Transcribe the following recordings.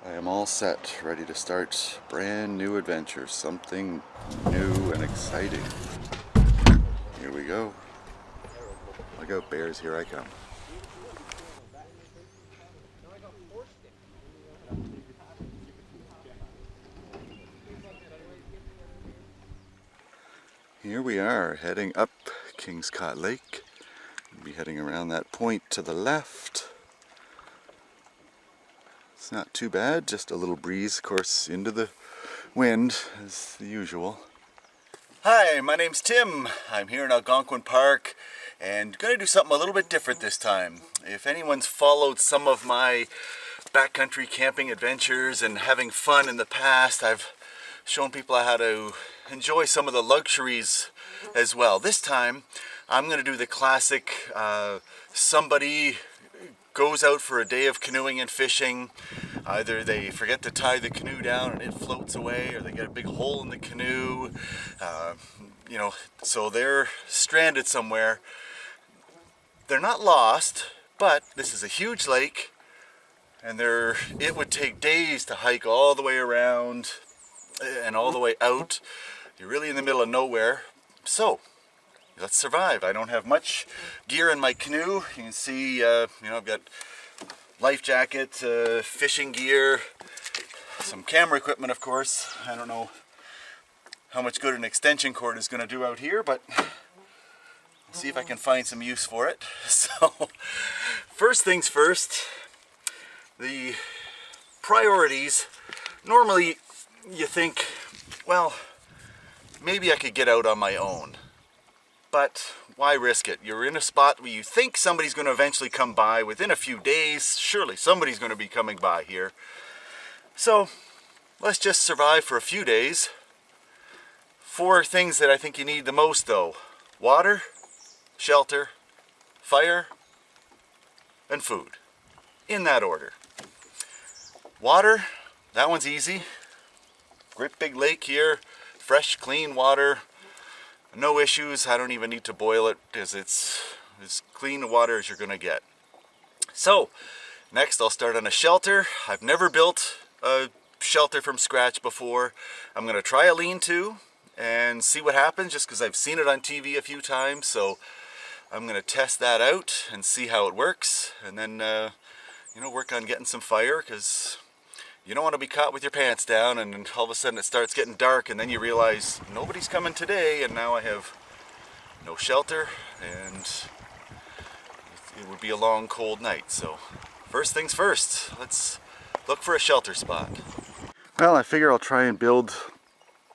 I am all set, ready to start brand new adventure, something new and exciting. Here we go. Look out, bears, here I come. Here we are, heading up Kingscott Lake. We'll be heading around that point to the left. It's not too bad, just a little breeze, of course, into the wind as the usual. Hi, my name's Tim. I'm here in Algonquin Park and going to do something a little bit different this time. If anyone's followed some of my backcountry camping adventures and having fun in the past, I've shown people how to enjoy some of the luxuries as well. This time I'm going to do the classic somebody goes out for a day of canoeing and fishing. Either they forget to tie the canoe down and it floats away, or they get a big hole in the canoe, so they're stranded somewhere. They're not lost, but this is a huge lake, and it would take days to hike all the way around and all the way out. You're really in the middle of nowhere, so let's survive. I don't have much gear in my canoe. You can see, I've got life jacket, fishing gear, some camera equipment, of course. I don't know how much good an extension cord is going to do out here, but I'll see if I can find some use for it. So, first things first, the priorities. Normally, you think, well, maybe I could get out on my own. But why risk it? You're in a spot where you think somebody's going to eventually come by within a few days. Surely somebody's going to be coming by here. So let's just survive for a few days. 4 things that I think you need the most though: water, shelter, fire, and food. In that order. Water, that one's easy. Great big lake here, fresh, clean water. No issues. I don't even need to boil it because it's as clean water as you're going to get. So, next I'll start on a shelter. I've never built a shelter from scratch before. I'm going to try a lean-to and see what happens, just because I've seen it on TV a few times. So I'm going to test that out and see how it works, and then work on getting some fire, because you don't want to be caught with your pants down and all of a sudden it starts getting dark and then you realize nobody's coming today, and now I have no shelter and it would be a long cold night. So first things first, let's look for a shelter spot. Well, I figure I'll try and build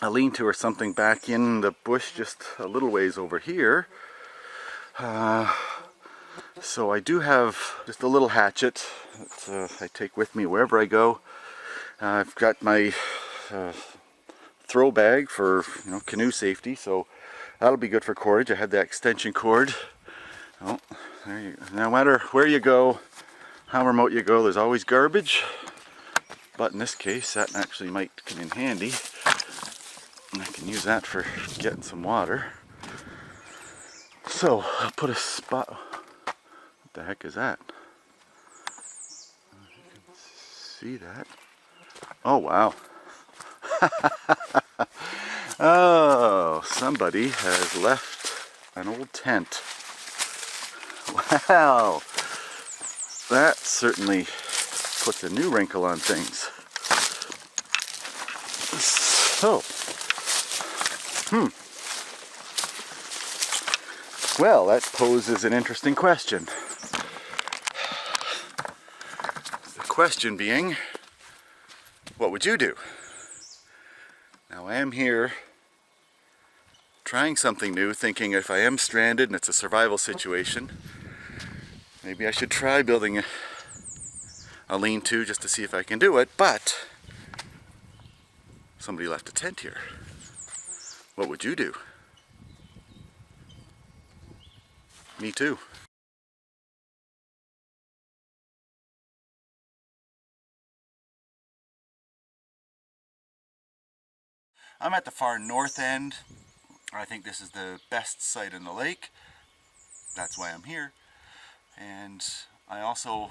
a lean-to or something back in the bush just a little ways over here. So I do have just a little hatchet that I take with me wherever I go. I've got my throw bag for canoe safety, so that'll be good for cordage. I had that extension cord. Oh, there you go. No matter where you go, how remote you go, there's always garbage. But in this case, that actually might come in handy. And I can use that for getting some water. So I'll put a spot. What the heck is that? You can see that. Oh, wow. Oh, somebody has left an old tent. Wow. That certainly puts a new wrinkle on things. So, well, that poses an interesting question. The question being, what would you do? Now, I am here trying something new, thinking if I am stranded and it's a survival situation, maybe I should try building a lean-to just to see if I can do it. But somebody left a tent here. What would you do? Me too. I'm at the far north end. I think this is the best site in the lake. That's why I'm here. And I also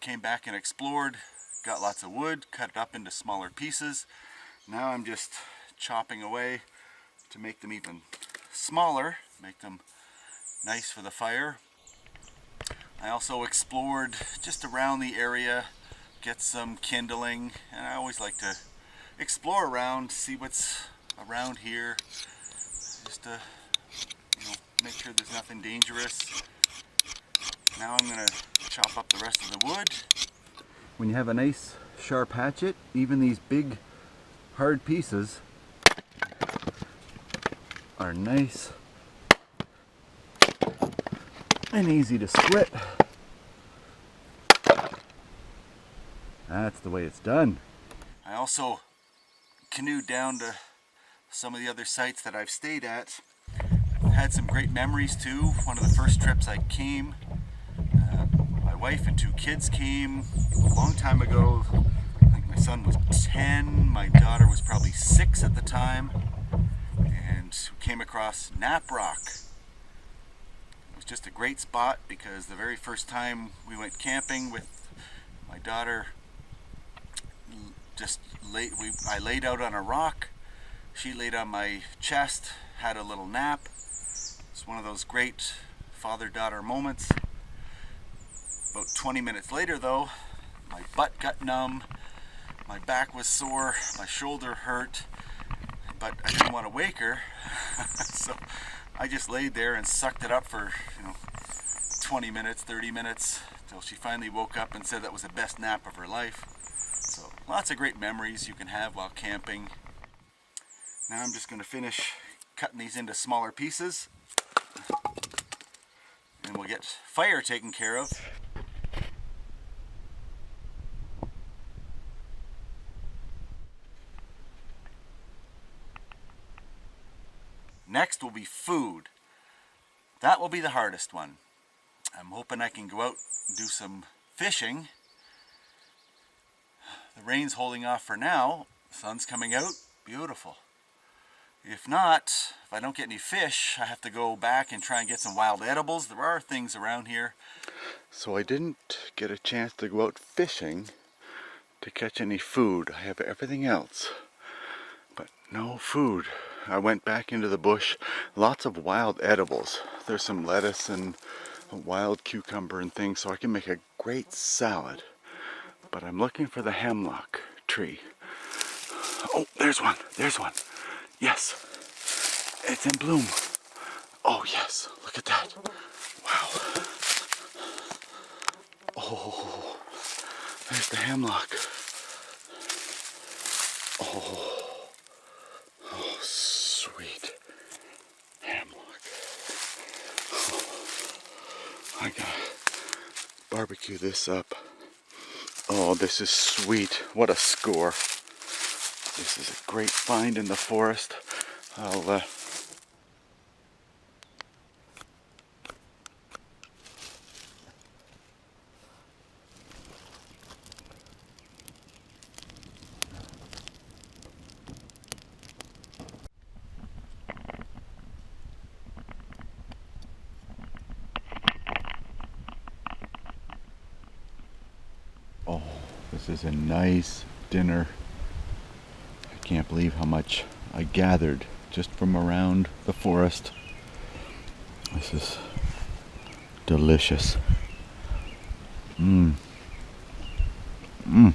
came back and explored got lots of wood, cut it up into smaller pieces. Now I'm just chopping away to make them even smaller, make them nice for the fire. I also explored just around the area, get some kindling, and I always like to explore around, see what's around here, just to make sure there's nothing dangerous. Now I'm going to chop up the rest of the wood. When you have a nice sharp hatchet, even these big hard pieces are nice and easy to split. That's the way it's done. I also canoed down to some of the other sites that I've stayed at. Had some great memories too. One of the first trips I came, my wife and 2 kids came a long time ago. I think my son was 10, my daughter was probably 6 at the time, and we came across Knapp Rock. It was just a great spot because the very first time we went camping with my daughter, I laid out on a rock, she laid on my chest, had a little nap. It's one of those great father-daughter moments. About 20 minutes later though, my butt got numb, my back was sore, my shoulder hurt, but I didn't want to wake her, so I just laid there and sucked it up for 20 minutes, 30 minutes, till she finally woke up and said that was the best nap of her life. So lots of great memories you can have while camping. Now I'm just going to finish cutting these into smaller pieces, and we'll get fire taken care of. Next will be food. That will be the hardest one. I'm hoping I can go out and do some fishing. The rain's holding off for now. The sun's coming out. Beautiful. If not, if I don't get any fish, I have to go back and try and get some wild edibles. There are things around here. So I didn't get a chance to go out fishing to catch any food. I have everything else, but no food. I went back into the bush. Lots of wild edibles. There's some lettuce and a wild cucumber and things, so I can make a great salad. But I'm looking for the hemlock tree. Oh, there's one. There's one. Yes. It's in bloom. Oh, yes. Look at that. Wow. Oh, there's the hemlock. Oh, sweet hemlock. I gotta barbecue this up. Oh, this is sweet. What a score. This is a great find in the forest. I'll Oh, this is a nice dinner. I can't believe how much I gathered just from around the forest. This is delicious. Mmm. Mmm.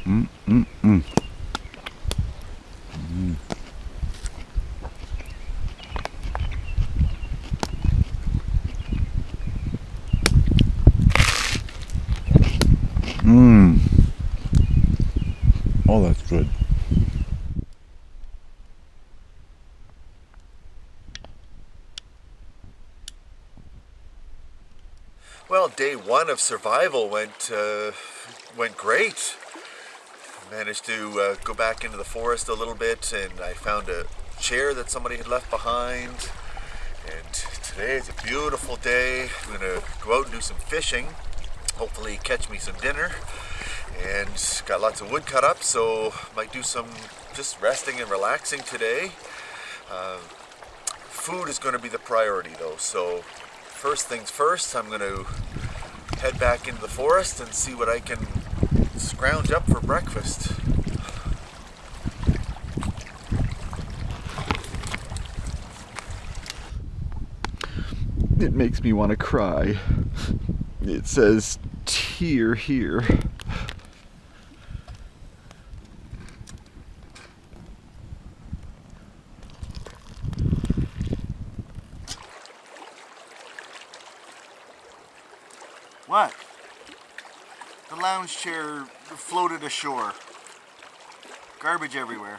Mmm. Mmm. Mmm. Mmm. Mmm. Oh, that's good. Well, day one of survival went great. Managed to go back into the forest a little bit, and I found a chair that somebody had left behind. And today is a beautiful day. I'm gonna go out and do some fishing. Hopefully catch me some dinner. And got lots of wood cut up, so might do some just resting and relaxing today. Food is going to be the priority though, so first things first, I'm going to head back into the forest and see what I can scrounge up for breakfast. It makes me want to cry. It says tear here. What? The lounge chair floated ashore. Garbage everywhere.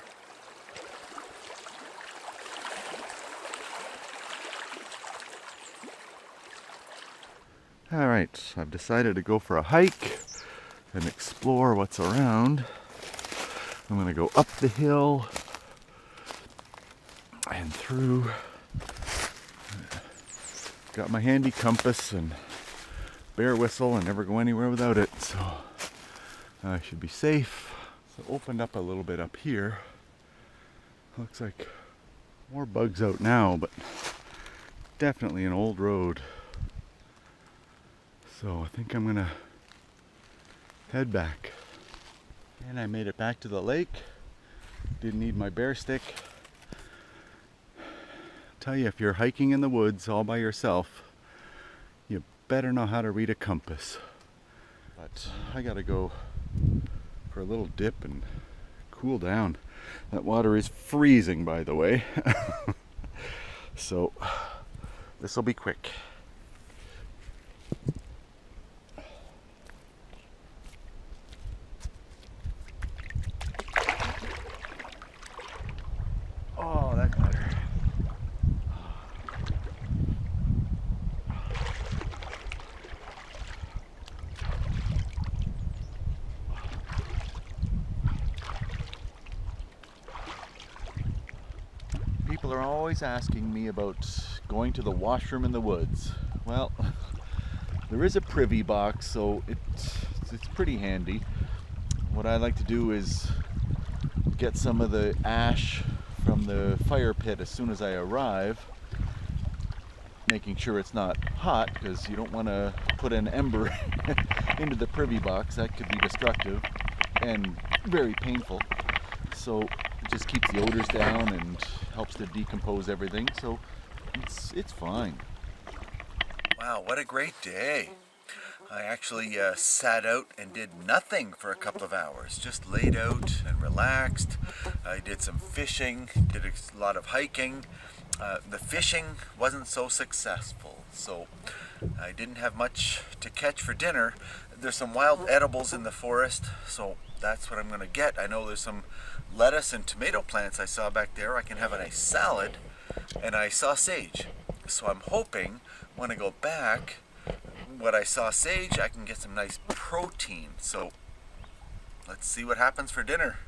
Alright, I've decided to go for a hike and explore what's around. I'm going to go up the hill and through. Got my handy compass and bear whistle and never go anywhere without it, so I should be safe. So opened up a little bit up here. Looks like more bugs out now, but definitely an old road. So I think I'm gonna head back. And I made it back to the lake. Didn't need my bear stick. Tell you, if you're hiking in the woods all by yourself, you better know how to read a compass. But I gotta go for a little dip and cool down. That water is freezing, by the way. So this will be quick. Oh, that's better. People are always asking me about going to the washroom in the woods. Well, there is a privy box, so it's pretty handy. What I like to do is get some of the ash from the fire pit as soon as I arrive, making sure it's not hot, because you don't want to put an ember into the privy box. That could be destructive and very painful. So it just keeps the odors down and helps to decompose everything, so it's fine. Wow, what a great day. I actually sat out and did nothing for a couple of hours. Just laid out and relaxed. I did some fishing, did a lot of hiking. The fishing wasn't so successful, so I didn't have much to catch for dinner. There's some wild edibles in the forest, so that's what I'm going to get. I know there's some lettuce and tomato plants I saw back there. I can have a nice salad, and I saw sage. So I'm hoping when I go back, what I saw sage, I can get some nice protein. So let's see what happens for dinner.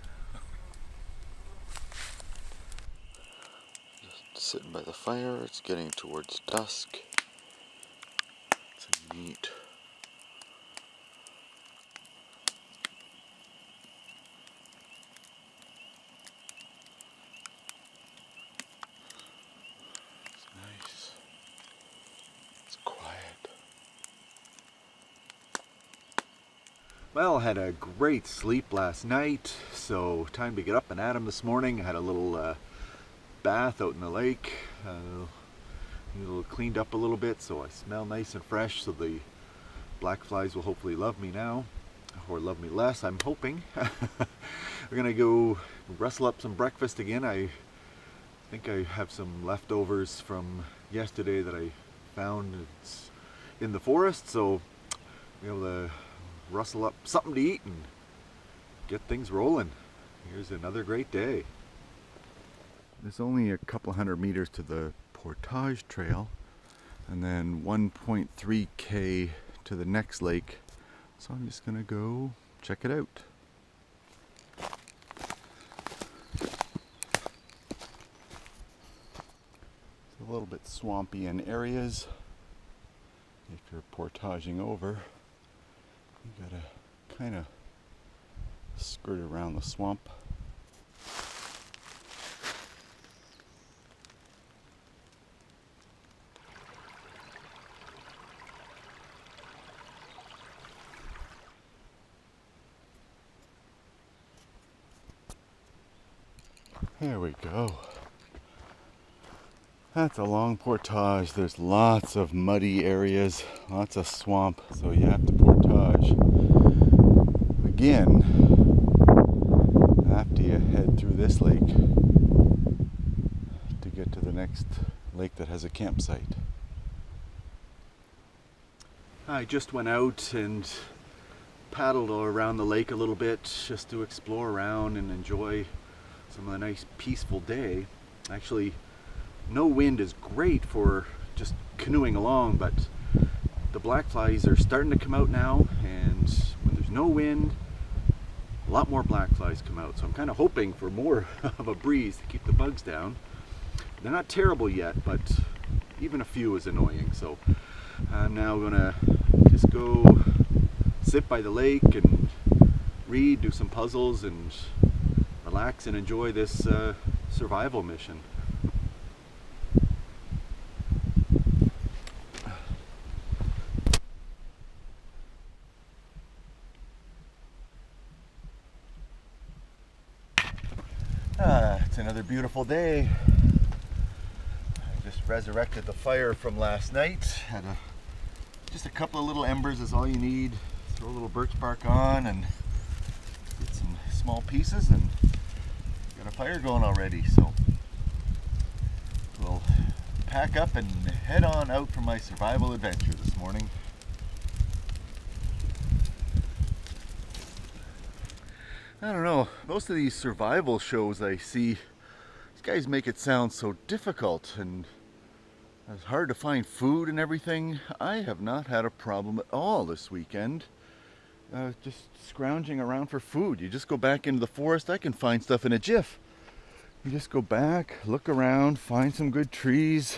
Just sitting by the fire. It's getting towards dusk. Some meat. It's nice. It's quiet. Well, had a great sleep last night, so time to get up and at 'em this morning. I had a little bath out in the lake, a little cleaned up a little bit, so I smell nice and fresh, so the black flies will hopefully love me now, or love me less, I'm hoping. We're gonna go rustle up some breakfast again. I think I have some leftovers from yesterday that I found in the forest, so we'll be able to rustle up something to eat and get things rolling. Here's another great day. There's only a couple hundred meters to the Portage Trail, and then 1.3K to the next lake, so I'm just gonna go check it out. It's a little bit swampy in areas. If you're portaging over, you gotta kind of skirt around the swamp. There we go. That's a long portage. There's lots of muddy areas, lots of swamp, so you have to portage again after you head through this lake to get to the next lake that has a campsite. I just went out and paddled around the lake a little bit just to explore around and enjoy some of the nice peaceful day. Actually, no wind is great for just canoeing along, but the black flies are starting to come out now, and when there's no wind, a lot more black flies come out. So I'm kind of hoping for more of a breeze to keep the bugs down. They're not terrible yet, but even a few is annoying. So I'm now gonna just go sit by the lake and read, do some puzzles, and relax and enjoy this survival mission. It's another beautiful day. I just resurrected the fire from last night. Had just a couple of little embers is all you need. Throw a little birch bark on and get some small pieces, and got a fire going already. So we'll pack up and head on out for my survival adventure this morning. I don't know, most of these survival shows I see, these guys make it sound so difficult and it's hard to find food and everything. I have not had a problem at all this weekend. Just scrounging around for food. You just go back into the forest, I can find stuff in a jiff. You just go back, look around, find some good trees.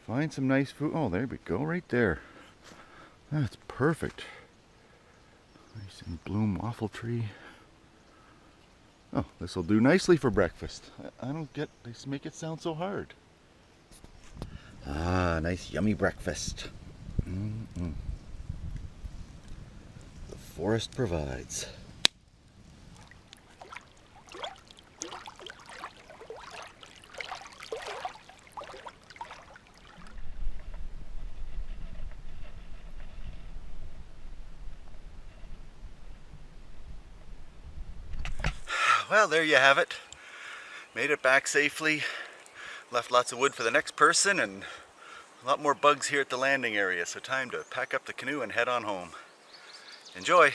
Find some nice food. Oh, there we go, right there. That's perfect. Nice and bloom waffle tree. Oh, this will do nicely for breakfast. I don't get, they make it sound so hard. Ah, nice yummy breakfast. Mm-mm. The forest provides. Well, there you have it. Made it back safely. Left lots of wood for the next person, and a lot more bugs here at the landing area. So time to pack up the canoe and head on home. Enjoy!